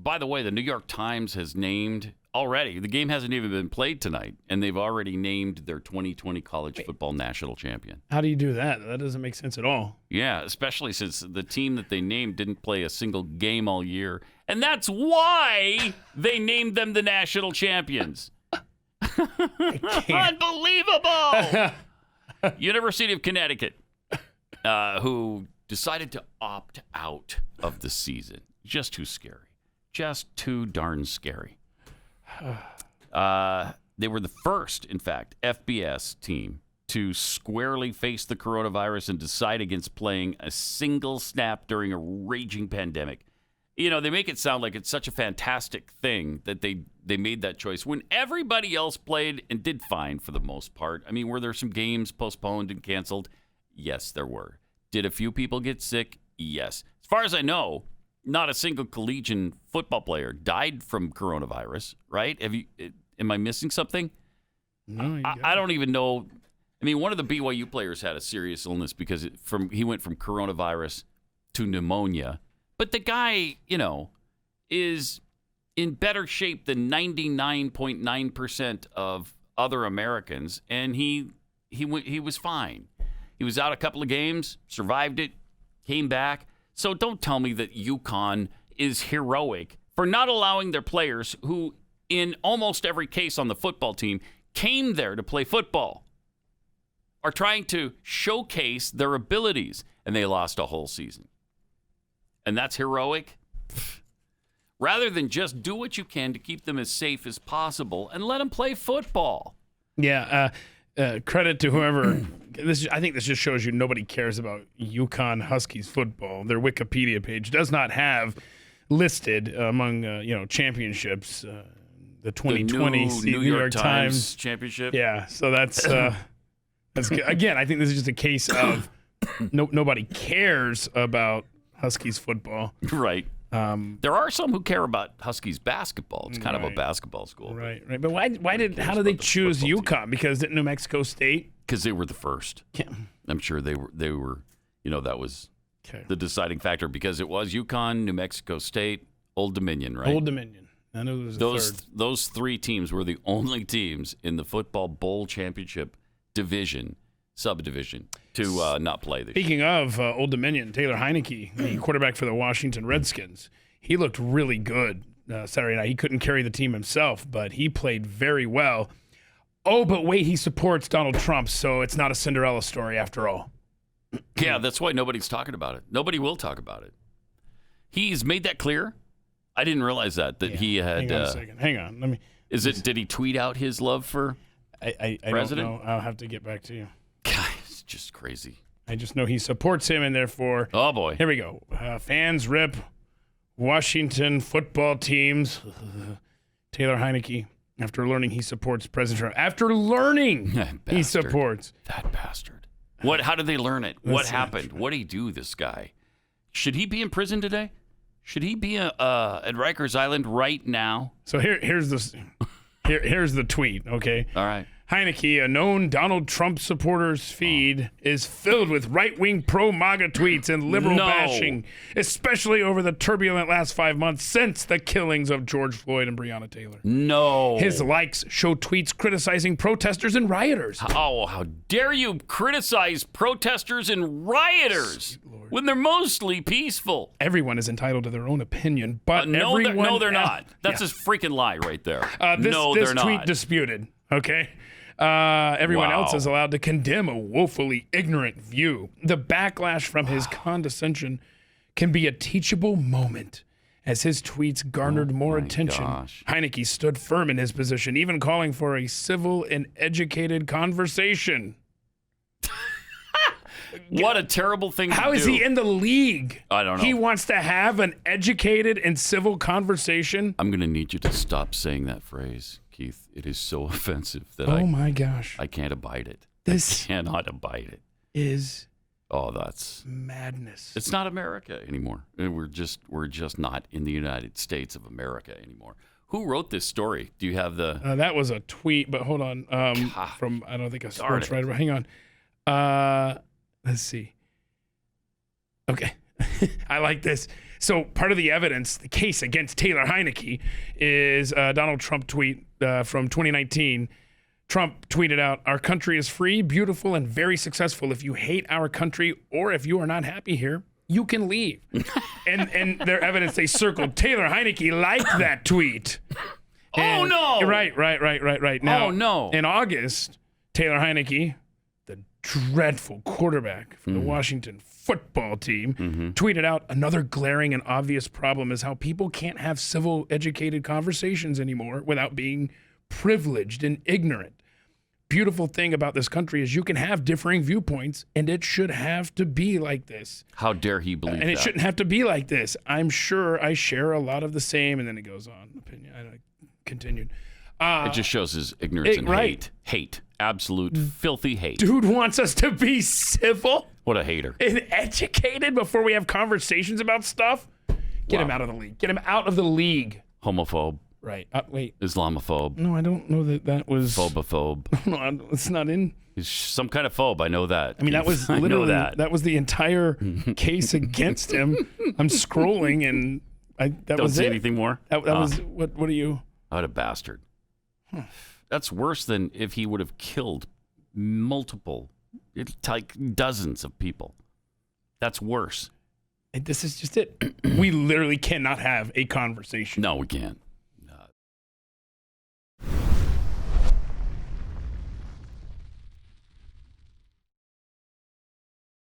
by the way, the New York Times has named already, the game hasn't even been played tonight, and they've already named their 2020 college football national champion. How do you do that? That doesn't make sense at all. Yeah, especially since the team that they named didn't play a single game all year. And that's why they named them the national champions. Unbelievable! University of Connecticut, who decided to opt out of the season. Just too scary. Just too darn scary. They were the first, in fact, FBS team to squarely face the coronavirus and decide against playing a single snap during a raging pandemic. You know, they make it sound like it's such a fantastic thing that they made that choice when everybody else played and did fine for the most part. I mean, were there some games postponed and canceled? Yes, there were. Did a few people get sick? Yes. As far as I know, not a single collegiate football player died from coronavirus, right? Am I missing something? No, I don't even know. I mean, one of the BYU players had a serious illness because he went from coronavirus to pneumonia. But the guy, you know, is in better shape than 99.9% of other Americans, and he was fine. He was out a couple of games, survived it, came back. So don't tell me that UConn is heroic for not allowing their players who, in almost every case on the football team, came there to play football, are trying to showcase their abilities, and they lost a whole season. And that's heroic? Rather than just do what you can to keep them as safe as possible and let them play football. Yeah, credit to whoever. I think this just shows you nobody cares about UConn Huskies football. Their Wikipedia page does not have listed among championships the 2020 New York Times championship. Yeah, so that's good. Again, I think this is just a case of nobody cares about Huskies football. Right. There are some who care about Huskies basketball. It's kind of a basketball school. Right. But how did they choose UConn? Because didn't New Mexico State? Because they were the first. Yeah. I'm sure they were. That was the deciding factor because it was UConn, New Mexico State, Old Dominion, right? Old Dominion. I know it was those three teams were the only teams in the football bowl championship division, subdivision, to not play this year. Speaking of Old Dominion, Taylor Heineke, the quarterback for the Washington Redskins, he looked really good Saturday night. He couldn't carry the team himself, but he played very well. Oh, but wait, he supports Donald Trump, so it's not a Cinderella story after all. Yeah, that's why nobody's talking about it. Nobody will talk about it. He's made that clear. I didn't realize that he had. Hang on a second. Hang on. Let me. Did he tweet out his love for I president? don't know. I'll have to get back to you. God, it's just crazy. I just know he supports him, and therefore. Oh boy. Here we go. Fans rip Washington football teams. Taylor Heineke, after learning he supports President Trump. After learning he supports. That bastard. What? How did they learn it? What happened? What did he do, this guy? Should he be in prison today? Should he be at Rikers Island right now? So here's the tweet, okay? All right. Heineke, a known Donald Trump supporters feed, is filled with right-wing pro-MAGA tweets and liberal bashing, especially over the turbulent last 5 months since the killings of George Floyd and Breonna Taylor. No. His likes show tweets criticizing protesters and rioters. Oh, how dare you criticize protesters and rioters when they're mostly peaceful? Everyone is entitled to their own opinion, but no, they're not. That's a freaking lie right there. This tweet not. Disputed, okay? Everyone else is allowed to condemn a woefully ignorant view. The backlash from his condescension can be a teachable moment. As his tweets garnered more attention, Heineke stood firm in his position, even calling for a civil and educated conversation. What a terrible thing to do. How is he in the league? I don't know. He wants to have an educated and civil conversation. I'm going to need you to stop saying that phrase, Keith. It is so offensive that my gosh. I can't abide it. This I cannot abide it. Is that's madness. It's not America anymore. We're just not in the United States of America anymore. Who wrote this story? Do you have the? That was a tweet, but hold on. From I don't think a sports writer. But hang on. Let's see. Okay, I like this. So part of the evidence, the case against Taylor Heineke, is a Donald Trump tweet from 2019. Trump tweeted out, "Our country is free, beautiful, and very successful. If you hate our country or if you are not happy here, you can leave." and their evidence, they circled Taylor Heineke liked that tweet. Oh, no. Right. Now, Oh, no. In August, Taylor Heineke, the dreadful quarterback for the Washington football team, tweeted out, "Another glaring and obvious problem is how people can't have civil, educated conversations anymore without being privileged and ignorant. Beautiful thing about this country is you can have differing viewpoints, and it should have to be like this. How dare he believe And it that? shouldn't have to be like this. I'm sure I share a lot of the same." And then it goes on. Opinion. I continued. It just shows his ignorance and right. hate. Absolute filthy hate. Dude wants us to be civil What a hater. and educated before we have conversations about stuff. Get him out of the league. Get him out of the league. Homophobe, Right. Wait. Islamophobe, No, I don't know that was. phobophobe. No, it's not in. He's some kind of phobe. I know that. I mean, that was I know literally that. was the entire case against him. I'm scrolling and that Don't was say it. anything more. That was what are you? What a bastard. That's worse than if he would have killed multiple, like dozens of people. That's worse. This is just it. We literally cannot have a conversation. No, we can't.